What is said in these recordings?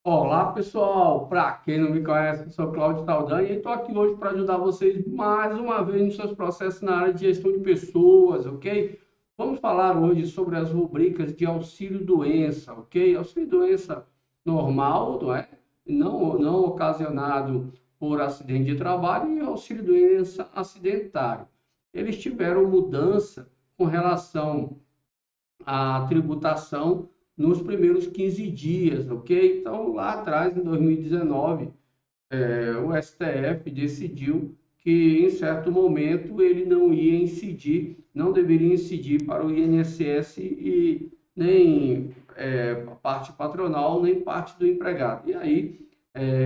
Olá pessoal, para quem não me conhece, eu sou Cláudio Saldanha e estou aqui hoje para ajudar vocês mais uma vez nos seus processos na área de gestão de pessoas, ok? Vamos falar hoje sobre as rubricas de auxílio-doença, ok? Auxílio-doença normal, não é? Não ocasionado por acidente de trabalho e auxílio-doença acidentário. Eles tiveram mudança com relação a tributação nos primeiros 15 dias, ok? Então, lá atrás, em 2019, o STF decidiu que, em certo momento, ele não ia incidir, não deveria incidir para o INSS e nem parte patronal, nem parte do empregado. E aí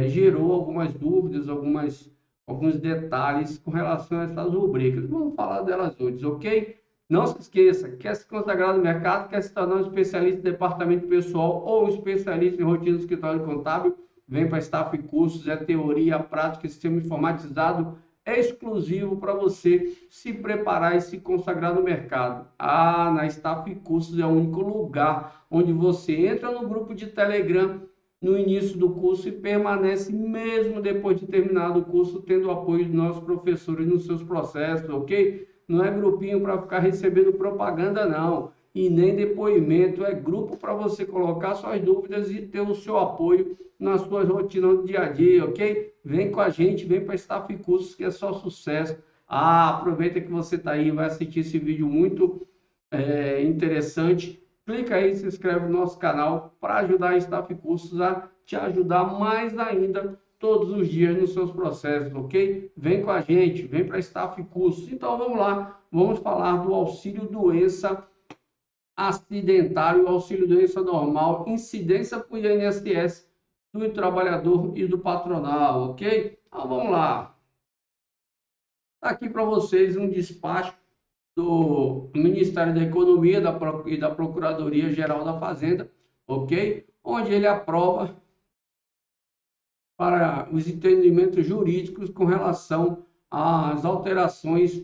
gerou algumas dúvidas, alguns detalhes com relação a essas rubricas. Vamos falar delas hoje, ok? Não se esqueça, quer se consagrar no mercado, quer se tornar um especialista em departamento pessoal ou um especialista em rotina do escritório contábil, vem para Staff Cursos, é teoria, prática, sistema informatizado exclusivo para você se preparar e se consagrar no mercado. Na Staff Cursos é o único lugar onde você entra no grupo de Telegram no início do curso e permanece mesmo depois de terminado o curso, tendo o apoio dos nossos professores nos seus processos, ok? Não é grupinho para ficar recebendo propaganda, não. E nem depoimento, é grupo para você colocar suas dúvidas e ter o seu apoio nas suas rotinas do dia a dia, ok? Vem com a gente, vem para Staff Cursos, que é só sucesso. Aproveita que você está aí, vai assistir esse vídeo muito interessante. Clica aí, se inscreve no nosso canal para ajudar a Staff Cursos a te ajudar mais ainda todos os dias nos seus processos, ok? Vem com a gente, vem para Staff Cursos. Então vamos lá, vamos falar do auxílio doença acidentário, auxílio doença normal, incidência para o INSS do trabalhador e do patronal, ok? Então vamos lá. Está aqui para vocês um despacho do Ministério da Economia e da Procuradoria-Geral da Fazenda, ok? Onde ele aprova para os entendimentos jurídicos com relação às alterações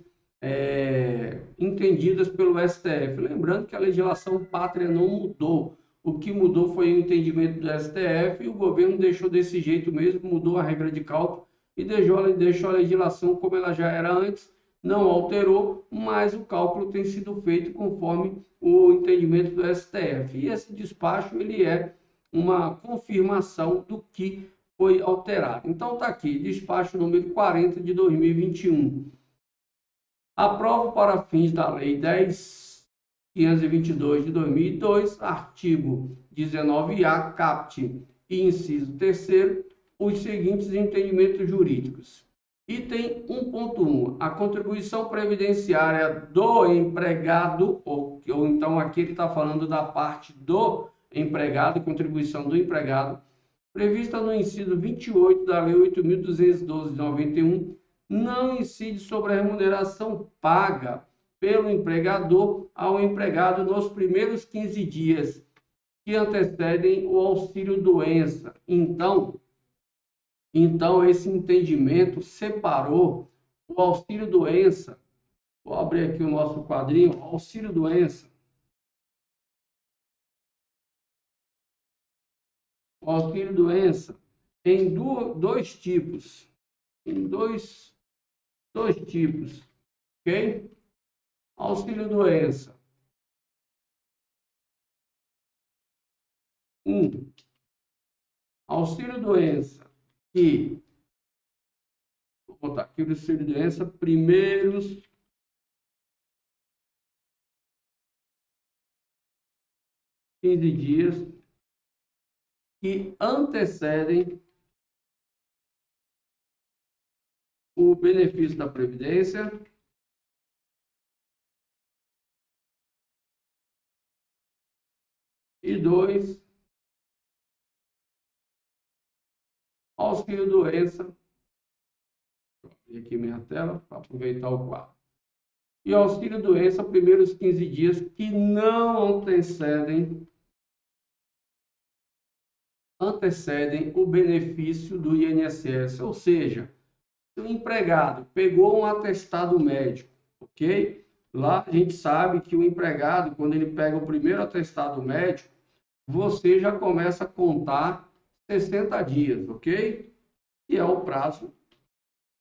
entendidas pelo STF. Lembrando que a legislação pátria não mudou. O que mudou foi o entendimento do STF e o governo deixou desse jeito mesmo, mudou a regra de cálculo e deixou a legislação como ela já era antes, não alterou, mas o cálculo tem sido feito conforme o entendimento do STF. E esse despacho ele é uma confirmação do que foi alterado. Então está aqui, despacho número 40 de 2021. Aprovo para fins da Lei 10.522 de 2002, artigo 19A, caput e inciso 3º, os seguintes entendimentos jurídicos. Item 1.1. A contribuição previdenciária do empregado, ou então aqui ele está falando da parte do empregado, contribuição do empregado, prevista no inciso 28 da Lei 8.212 de 91, não incide sobre a remuneração paga pelo empregador ao empregado nos primeiros 15 dias que antecedem o auxílio-doença. Então, esse entendimento separou o auxílio-doença. Vou abrir aqui o nosso quadrinho, auxílio-doença. O auxílio-doença tem dois tipos. Tem dois tipos, ok? Auxílio-doença. Auxílio-doença que, vou botar aqui o auxílio-doença, primeiros 15 dias que antecedem o benefício da Previdência e 2, auxílio-doença. Vou abrir aqui minha tela para aproveitar o quadro. E auxílio-doença, primeiros 15 dias que não antecedem o benefício do INSS, ou seja, se o empregado pegou um atestado médico, ok? Lá a gente sabe que o empregado, quando ele pega o primeiro atestado médico, você já começa a contar 60 dias, ok? Que é o prazo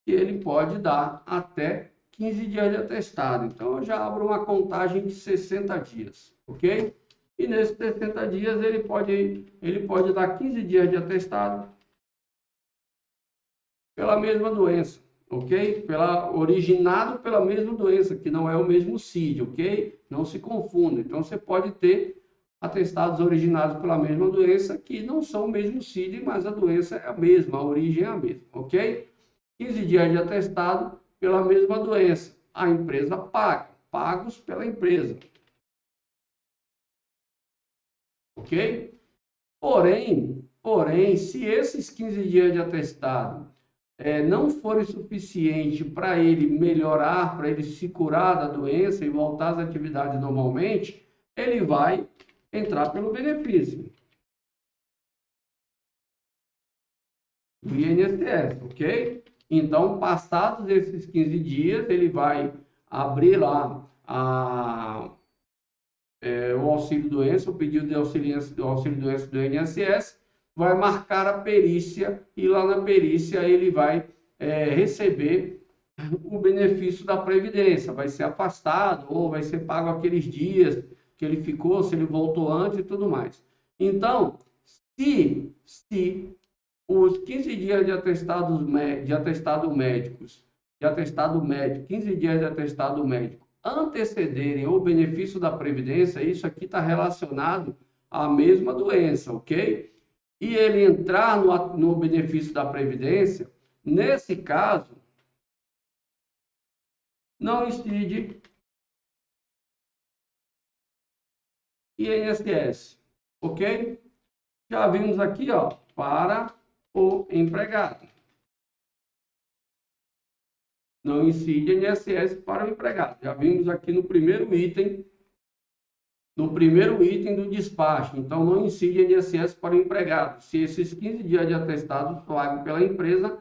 que ele pode dar até 15 dias de atestado. Então, eu já abro uma contagem de 60 dias, ok? E nesses 60 dias, ele pode dar 15 dias de atestado pela mesma doença, ok? Originado pela mesma doença, que não é o mesmo CID, ok? Não se confunda. Então, você pode ter atestados originados pela mesma doença, que não são o mesmo CID, mas a doença é a mesma, a origem é a mesma, ok? 15 dias de atestado pela mesma doença. A empresa paga, pagos pela empresa. Ok? Porém, se esses 15 dias de atestado não forem suficientes para ele melhorar, para ele se curar da doença e voltar às atividades normalmente, ele vai entrar pelo benefício do INSS, ok? Então, passados esses 15 dias, ele vai abrir lá o auxílio-doença, o pedido de auxílio-doença do INSS, vai marcar a perícia e lá na perícia ele vai receber o benefício da Previdência, vai ser afastado ou vai ser pago aqueles dias que ele ficou, se ele voltou antes e tudo mais. Então, se os 15 dias de atestado médico, 15 dias de atestado médico, antecederem o benefício da Previdência, isso aqui está relacionado à mesma doença, ok? E ele entrar no benefício da Previdência, nesse caso, não incide INSS, ok? Já vimos aqui, ó, para o empregado. Não incide INSS para o empregado. Já vimos aqui no primeiro item do despacho. Então, não incide INSS para o empregado. Se esses 15 dias de atestado pagos pela empresa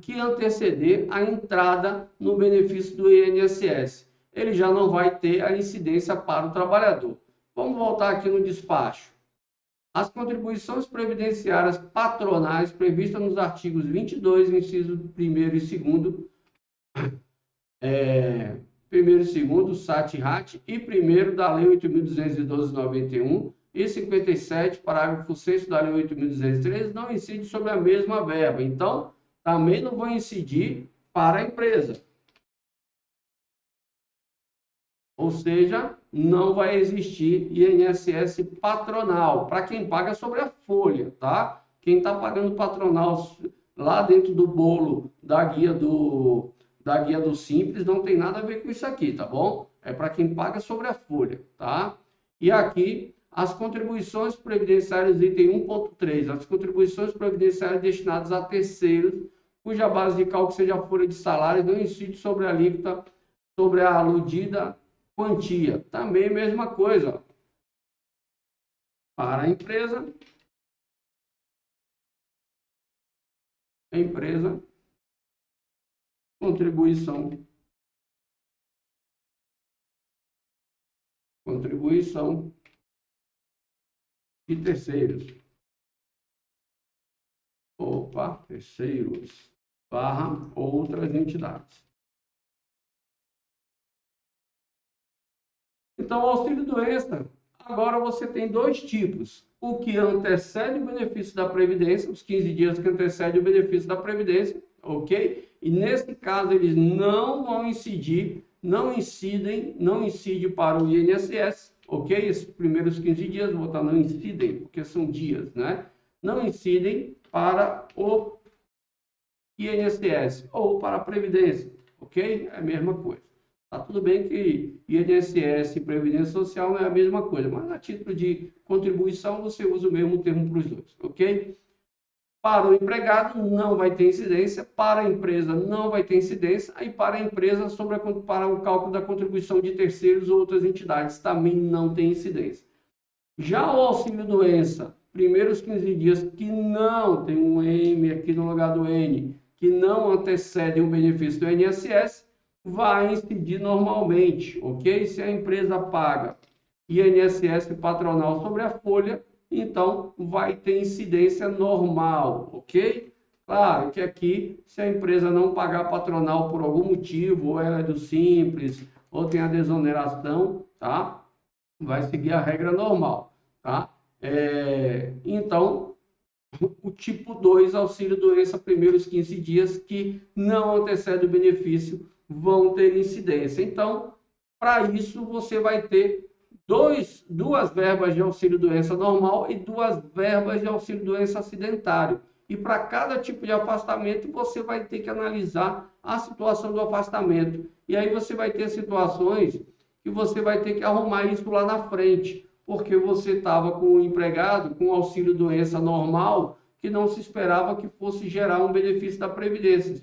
que anteceder a entrada no benefício do INSS, ele já não vai ter a incidência para o trabalhador. Vamos voltar aqui no despacho. As contribuições previdenciárias patronais previstas nos artigos 22, inciso 1º e 2º, primeiro e segundo, SAT-RAT, e primeiro da Lei 8.212/91 e 57, parágrafo 6º da Lei 8.213, não incide sobre a mesma verba. Então, também não vão incidir para a empresa. Ou seja, não vai existir INSS patronal, para quem paga sobre a folha, tá? Quem está pagando patronal lá dentro do bolo da guia do Simples não tem nada a ver com isso aqui, tá bom? É para quem paga sobre a folha, tá? E aqui, as contribuições previdenciárias, item 1.3, as contribuições previdenciárias destinadas a terceiros, cuja base de cálculo seja a folha de salário, não incide sobre a alíquota, sobre a aludida quantia. Também mesma coisa. Para a empresa, contribuição de terceiros. Terceiros, / outras entidades. Então, o auxílio-doença, agora você tem dois tipos. O que antecede o benefício da Previdência, os 15 dias que antecedem o benefício da Previdência, ok? E nesse caso, eles não vão incidir, não incidem para o INSS, ok? Esses primeiros 15 dias, vou botar não incidem, porque são dias, né? Não incidem para o INSS ou para a Previdência, ok? É a mesma coisa. Tá tudo bem que INSS e Previdência Social não é a mesma coisa, mas a título de contribuição você usa o mesmo termo para os dois, ok? Para o empregado não vai ter incidência, para a empresa não vai ter incidência, e para a empresa para o cálculo da contribuição de terceiros ou outras entidades também não tem incidência. Já o auxílio-doença, primeiros 15 dias que não tem um M aqui no lugar do N, que não antecedem o benefício do INSS, vai incidir normalmente, ok? Se a empresa paga INSS patronal sobre a folha, então vai ter incidência normal, ok? Claro que aqui, se a empresa não pagar patronal por algum motivo, ou ela é do Simples, ou tem a desoneração, tá? Vai seguir a regra normal, tá? Então, o tipo 2, auxílio-doença, primeiros 15 dias, que não antecede o benefício, vão ter incidência. Então, para isso, você vai ter duas verbas de auxílio-doença normal e duas verbas de auxílio-doença acidentário. E para cada tipo de afastamento, você vai ter que analisar a situação do afastamento. E aí você vai ter situações que você vai ter que arrumar isso lá na frente, porque você estava com um empregado com auxílio-doença normal, que não se esperava que fosse gerar um benefício da Previdência.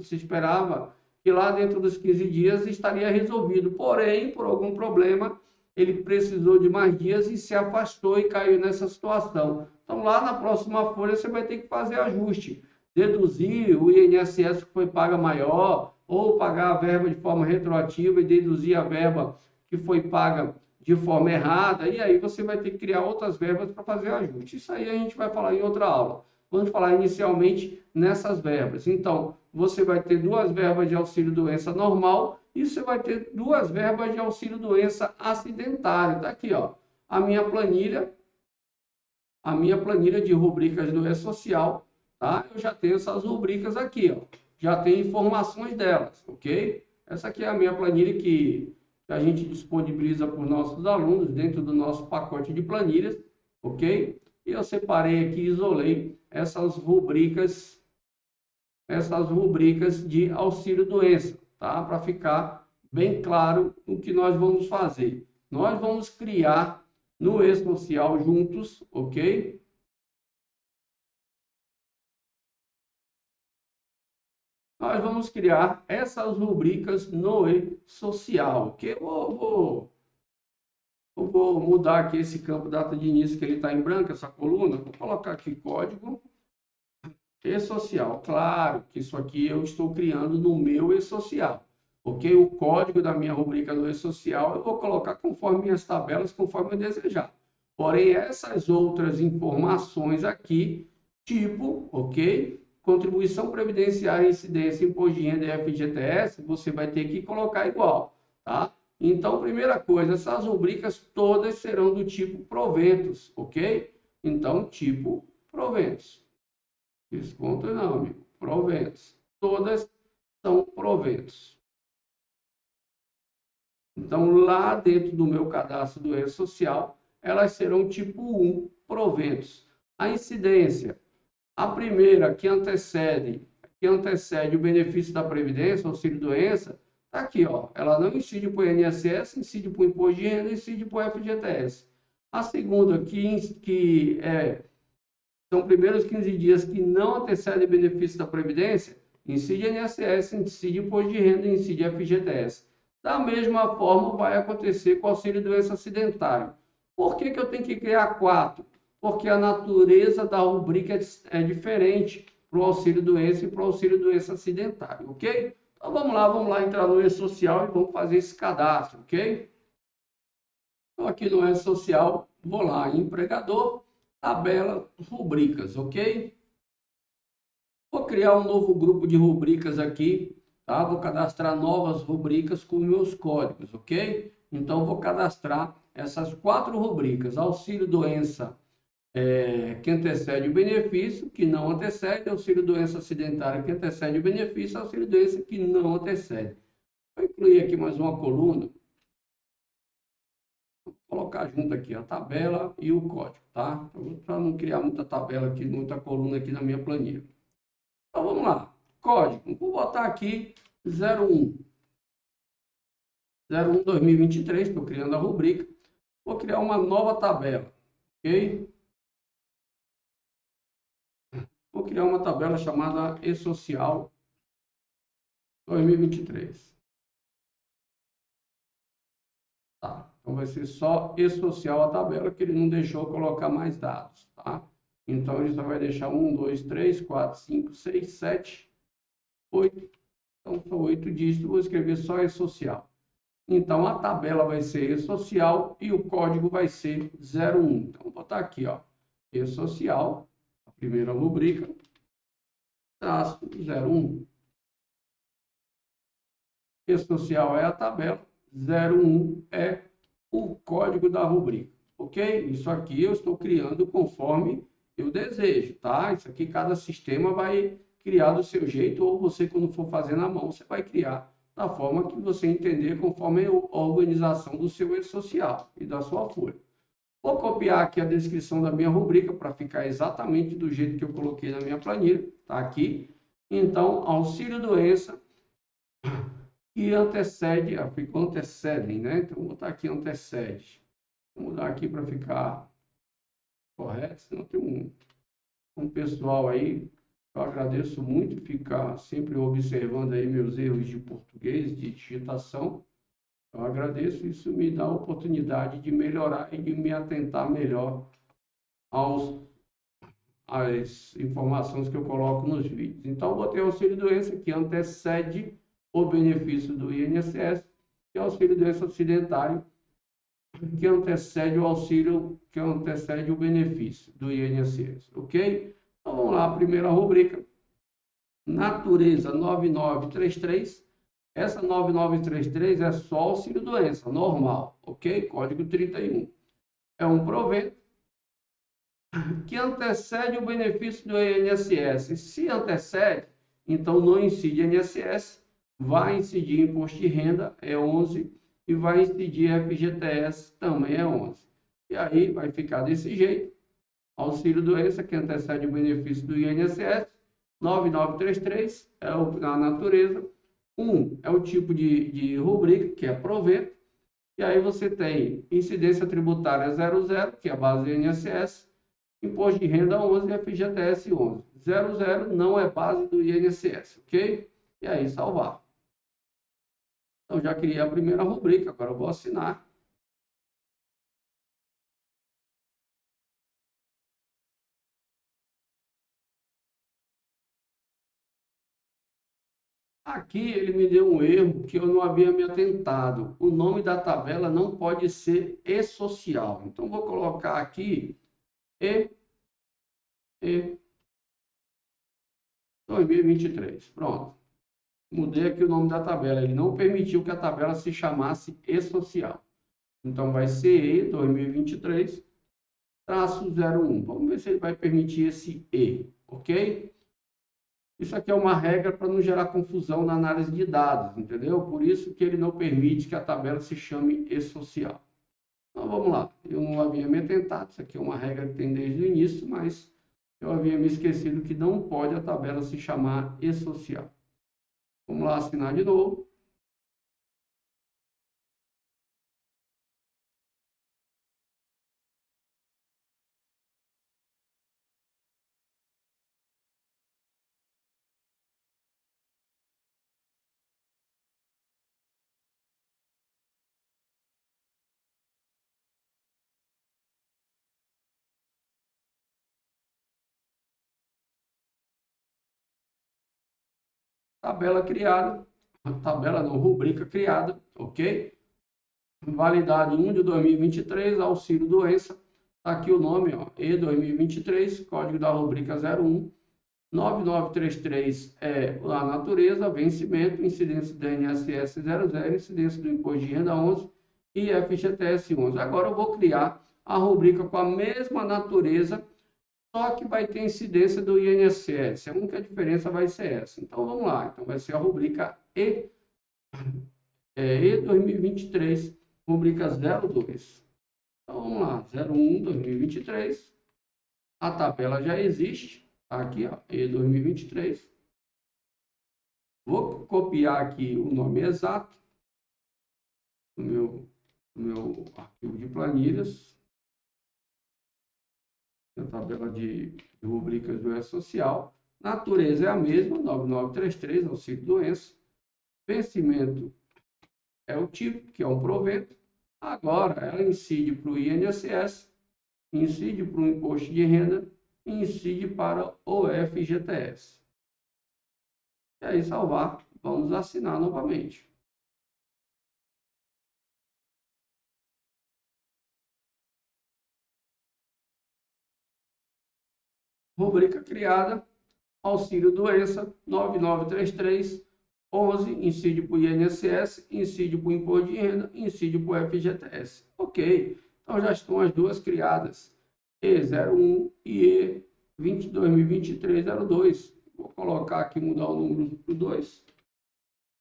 Se esperava que lá dentro dos 15 dias estaria resolvido. Porém, por algum problema, ele precisou de mais dias e se afastou e caiu nessa situação. Então, lá na próxima folha, você vai ter que fazer ajuste. Deduzir o INSS que foi paga maior, ou pagar a verba de forma retroativa e deduzir a verba que foi paga de forma errada, e aí você vai ter que criar outras verbas para fazer ajuste. Isso aí a gente vai falar em outra aula. Vamos falar inicialmente nessas verbas. Então, você vai ter duas verbas de auxílio-doença normal e você vai ter duas verbas de auxílio-doença acidentário. Está aqui, ó, a minha planilha de rubricas do E-Social, tá? Eu já tenho essas rubricas aqui, ó. Já tem informações delas, ok? Essa aqui é a minha planilha que a gente disponibiliza para os nossos alunos dentro do nosso pacote de planilhas, ok? E eu separei aqui, isolei essas rubricas de auxílio-doença, tá? Para ficar bem claro o que nós vamos fazer. Nós vamos criar no E-Social juntos, ok? Nós vamos criar essas rubricas no E-Social, ok? Eu vou mudar aqui esse campo data de início que ele está em branco, essa coluna. Vou colocar aqui código E-Social. Claro que isso aqui eu estou criando no meu E-Social, ok? O código da minha rubrica no E-Social eu vou colocar conforme minhas tabelas, conforme eu desejar. Porém, essas outras informações aqui, tipo, ok? Contribuição previdenciária, incidência, imposto de renda e FGTS, você vai ter que colocar igual, tá? Então, primeira coisa, essas rubricas todas serão do tipo proventos, ok? Então, tipo proventos. Desconto não, amigo. Proventos. Todas são proventos. Então, lá dentro do meu cadastro do E-Social, elas serão tipo 1, proventos. A incidência, a primeira que antecede o benefício da Previdência, auxílio-doença, está aqui, ó. Ela não incide para o INSS, incide para o imposto de renda, incide para o FGTS. A segunda, são primeiros 15 dias que não antecedem benefício da Previdência, incide INSS, incide imposto de renda, incide FGTS. Da mesma forma, vai acontecer com o auxílio-doença acidentário. Por que eu tenho que criar 4? Porque a natureza da rubrica é diferente para o auxílio-doença e para o auxílio-doença acidentário, ok? Então vamos lá entrar no E-Social e vamos fazer esse cadastro, ok? Então aqui no E-Social, vou lá, empregador, tabela, rubricas, ok? Vou criar um novo grupo de rubricas aqui, tá? Vou cadastrar novas rubricas com meus códigos, ok? Então, vou cadastrar essas 4 rubricas: auxílio-doença que antecede o benefício, que não antecede, auxílio-doença acidentária que antecede o benefício, auxílio-doença que não antecede. Vou incluir aqui mais uma coluna, vou colocar junto aqui a tabela e o código, tá? Para não criar muita tabela aqui, muita coluna aqui na minha planilha. Então, vamos lá. Código. Vou botar aqui 01. 01 2023, estou criando a rubrica. Vou criar uma nova tabela, ok? Vou criar uma tabela chamada E-Social 2023. Tá. Então, vai ser só E-Social a tabela, que ele não deixou colocar mais dados, tá? Então, ele só vai deixar 1, 2, 3, 4, 5, 6, 7, 8. Então, são 8 dígitos. Vou escrever só E-Social. Então, a tabela vai ser E-Social e o código vai ser 01. Então, vou botar aqui, ó, E-Social, a primeira rubrica, traço 01. E-Social é a tabela, 01 é o código da rubrica, ok? Isso aqui eu estou criando conforme eu desejo, tá? Isso aqui cada sistema vai criar do seu jeito, ou você, quando for fazer na mão, você vai criar da forma que você entender, conforme a organização do seu E-Social e da sua folha. Vou copiar aqui a descrição da minha rubrica para ficar exatamente do jeito que eu coloquei na minha planilha, tá aqui. Então, auxílio doença que antecede, ficou antecedem, né? Então, vou botar aqui antecede. Vou mudar aqui para ficar correto, senão tem um pessoal aí. Eu agradeço muito ficar sempre observando aí meus erros de português, de digitação. Eu agradeço, isso me dá a oportunidade de melhorar e de me atentar melhor às informações que eu coloco nos vídeos. Então, botei auxílio-doença, que antecede o benefício do INSS, e auxílio-doença acidentário, que antecede o auxílio, que antecede o benefício do INSS, ok? Então, vamos lá, a primeira rubrica, natureza 9933. Essa 9933 é só auxílio-doença, normal, ok? Código 31. É um provento que antecede o benefício do INSS. Se antecede, então não incide INSS, vai incidir imposto de renda, é 11, e vai incidir FGTS, também é 11. E aí vai ficar desse jeito. Auxílio-doença, que antecede o benefício do INSS, 9933 é a natureza, 1 é o tipo de rubrica, que é provento, e aí você tem incidência tributária 00, que é a base do INSS, imposto de renda 11 e FGTS 11. 00 não é base do INSS, ok? E aí salvar. Então já criei a primeira rubrica, agora eu vou assinar. Aqui ele me deu um erro que eu não havia me atentado. O nome da tabela não pode ser E-Social. Então vou colocar aqui E 2023. Pronto. Mudei aqui o nome da tabela. Ele não permitiu que a tabela se chamasse E-Social. Então vai ser E 2023 traço 01. Vamos ver se ele vai permitir esse E, ok? Isso aqui é uma regra para não gerar confusão na análise de dados, entendeu? Por isso que ele não permite que a tabela se chame E-Social. Então vamos lá. Eu não havia me atentado, isso aqui é uma regra que tem desde o início, mas eu havia me esquecido que não pode a tabela se chamar E-Social. Vamos lá assinar de novo. Tabela criada, tabela não, rubrica criada, ok? Validade 1 de 2023, auxílio doença, tá aqui o nome, ó, E 2023, código da rubrica 01, 9933 é a natureza, vencimento, incidência do INSS 00, incidência do imposto de renda 11 e FGTS 11. Agora eu vou criar a rubrica com a mesma natureza, só que vai ter incidência do INSS. A única diferença vai ser essa. Então vamos lá. Então vai ser a rubrica E 2023, rubrica 02. Então vamos lá, 01 2023. A tabela já existe. Tá aqui, ó, E 2023. Vou copiar aqui o nome exato do meu arquivo de planilhas. A tabela de rubricas do E-Social. Natureza é a mesma, 9933, auxílio doença. Vencimento é o tipo, que é um provento. Agora, ela incide para o INSS, incide para o imposto de renda e incide para o FGTS. E aí, salvar. Vamos assinar novamente. rubrica criada, auxílio-doença, 9933, 11, incide para o INSS, incide para o Imposto de Renda, incide para o FGTS. Ok, então já estão as duas criadas, E01 e E2023-02. Vou colocar aqui, mudar o número para o 2.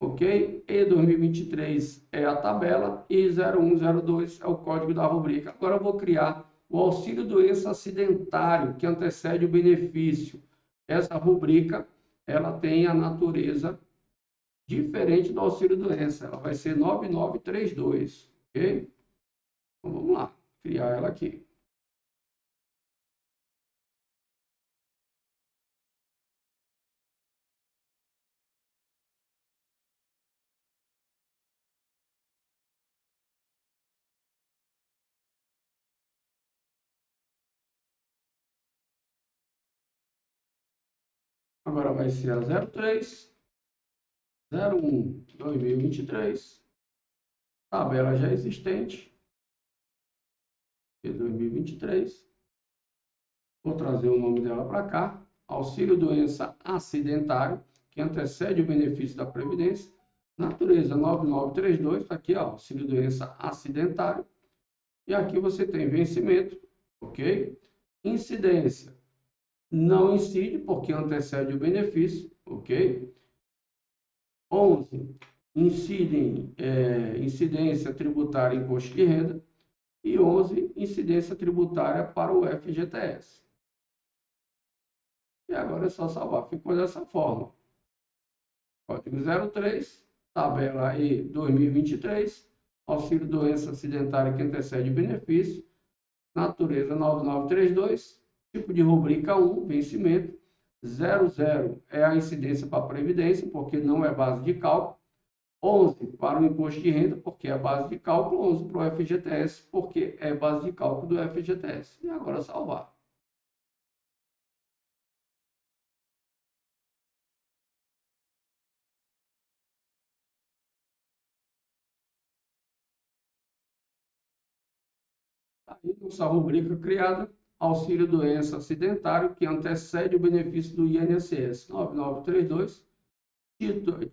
Ok? E 2023 é a tabela e 0102 é o código da rubrica. Agora eu vou criar o auxílio doença acidentário que antecede o benefício. Essa rubrica, ela tem a natureza diferente do auxílio doença. Ela vai ser 9932, ok? Então vamos lá, criar ela aqui. Agora vai ser a 03, 01, 2023, tabela já existente, de 2023. Vou trazer o nome dela para cá, auxílio doença acidentário, que antecede o benefício da Previdência, natureza 9932, está aqui, ó, auxílio doença acidentário, e aqui você tem vencimento, ok? Incidência, não incide, porque antecede o benefício, ok? 11, incidência tributária em imposto de renda, e 11, incidência tributária para o FGTS. E agora é só salvar. Ficou dessa forma. Código 03, tabela E 2023, auxílio doença acidentária que antecede benefício, natureza 9932, tipo de rubrica 1, vencimento, 00 é a incidência para a Previdência, porque não é base de cálculo, 11 para o imposto de renda, porque é base de cálculo, 11 para o FGTS, porque é base de cálculo do FGTS. E agora salvar. Aí, nossa rubrica criada, auxílio doença acidentário, que antecede o benefício do INSS, 9932,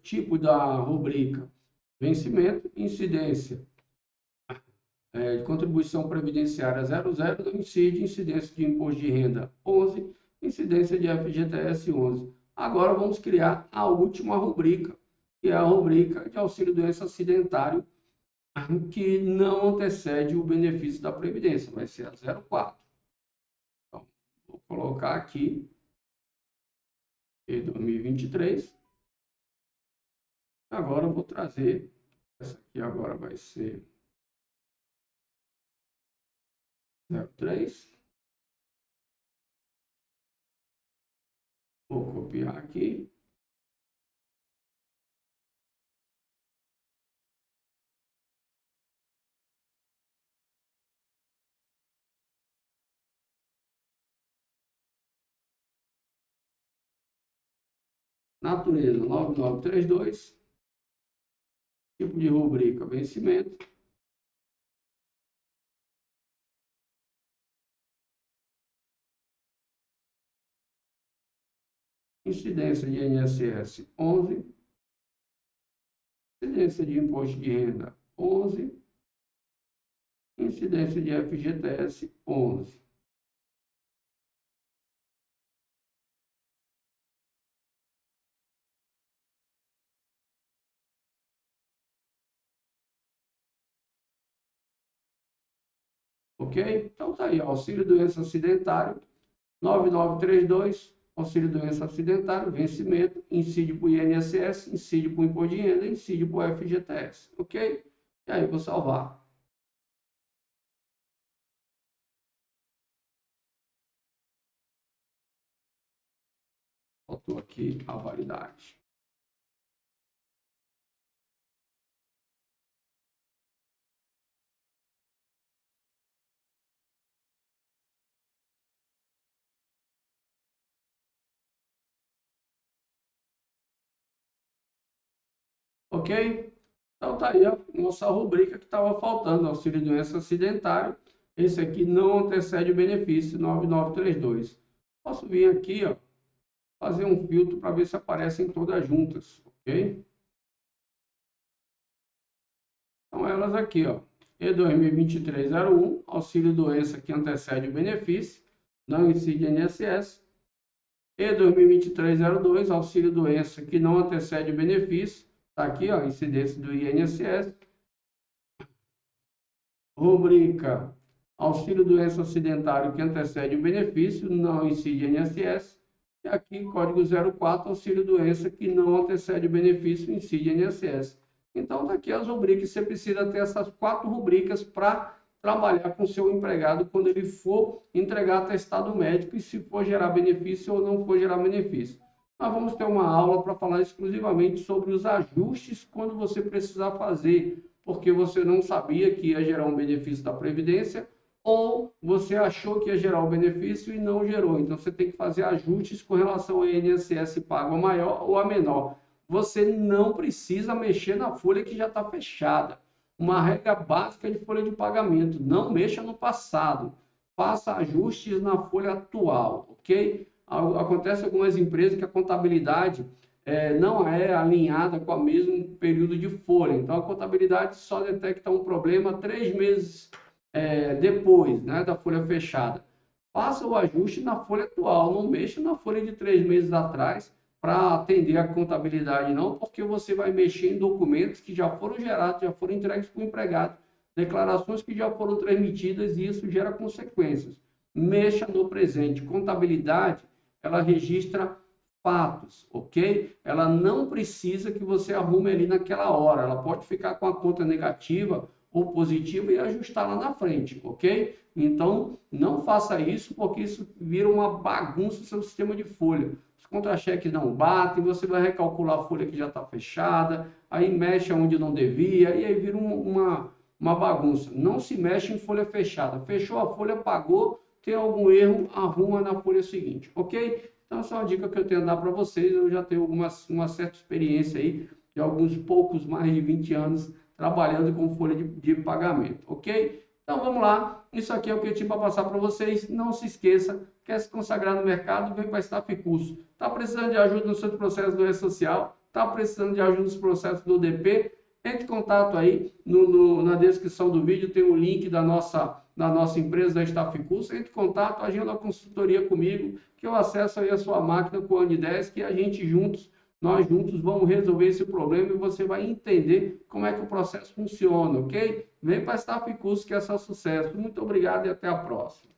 tipo da rubrica, vencimento, incidência de contribuição previdenciária 00, não incide, incidência de imposto de renda 11, incidência de FGTS 11. Agora vamos criar a última rubrica, que é a rubrica de auxílio doença acidentário, que não antecede o benefício da Previdência, vai ser a 04. Então, vou colocar aqui, em 2023. Agora eu vou trazer, essa aqui agora vai ser 03. Vou copiar aqui. Natureza 9932. Tipo de rubrica, vencimento. Incidência de INSS 11. Incidência de imposto de renda 11. Incidência de FGTS 11. Ok? Então tá aí, auxílio doença acidentário 9932, auxílio doença acidentário, vencimento, incide para o INSS, incide para o imposto de renda, incide para o FGTS, ok? E aí vou salvar. Faltou aqui a validade. Ok? Então tá aí a nossa rubrica que estava faltando, auxílio doença acidentário. Esse aqui não antecede o benefício 9932. Posso vir aqui, ó, fazer um filtro para ver se aparecem todas juntas, ok? Então, elas aqui, ó, E2023-01, auxílio-doença que antecede o benefício, não incide INSS. E2023-02, auxílio-doença que não antecede o benefício, está aqui, ó, incidência do INSS. Rubrica auxílio-doença acidentário que antecede o benefício, não incide INSS. E aqui, código 04, auxílio-doença que não antecede o benefício, incide INSS. Então, daqui as rubricas, você precisa ter essas 4 rubricas para trabalhar com o seu empregado quando ele for entregar atestado médico e se for gerar benefício ou não for gerar benefício. Nós vamos ter uma aula para falar exclusivamente sobre os ajustes quando você precisar fazer, porque você não sabia que ia gerar um benefício da Previdência ou você achou que ia gerar o benefício e não gerou. Então, você tem que fazer ajustes com relação ao INSS pago a maior ou a menor. Você não precisa mexer na folha que já está fechada. Uma regra básica de folha de pagamento: não mexa no passado. Faça ajustes na folha atual, ok? Acontece em algumas empresas que a contabilidade não é alinhada com o mesmo período de folha. Então, a contabilidade só detecta um problema 3 meses depois, né, da folha fechada. Faça o ajuste na folha atual, não mexa na folha de 3 meses atrás para atender a contabilidade, não, porque você vai mexer em documentos que já foram gerados, já foram entregues para o empregado, declarações que já foram transmitidas e isso gera consequências. Mexa no presente. Contabilidade, ela registra fatos, ok? Ela não precisa que você arrume ali naquela hora, ela pode ficar com a conta negativa ou positiva e ajustar lá na frente, ok? Então, não faça isso, porque isso vira uma bagunça no seu sistema de folha. Os contra-cheques não batem, você vai recalcular a folha que já está fechada, aí mexe onde não devia, e aí vira uma bagunça. Não se mexe em folha fechada. Fechou a folha, pagou, tem algum erro, arruma na folha seguinte, ok? Então, essa é uma dica que eu tenho a dar para vocês. Eu já tenho uma certa experiência aí, de alguns poucos, mais de 20 anos, trabalhando com folha de pagamento, ok? Então, vamos lá. Isso aqui é o que eu tinha para passar para vocês. Não se esqueça, quer se consagrar no mercado, vem para a Staff Curso. Está precisando de ajuda no seu processo do E-Social? Está precisando de ajuda nos processos do DP? Entre em contato aí, na descrição do vídeo tem o link da nossa empresa, da Staff Curso. Entre em contato, agenda a consultoria comigo, que eu acesso aí a sua máquina com o Anidesk e a gente nós juntos vamos resolver esse problema e você vai entender como é que o processo funciona, ok? Vem para a Staff Curso que é só sucesso. Muito obrigado e até a próxima.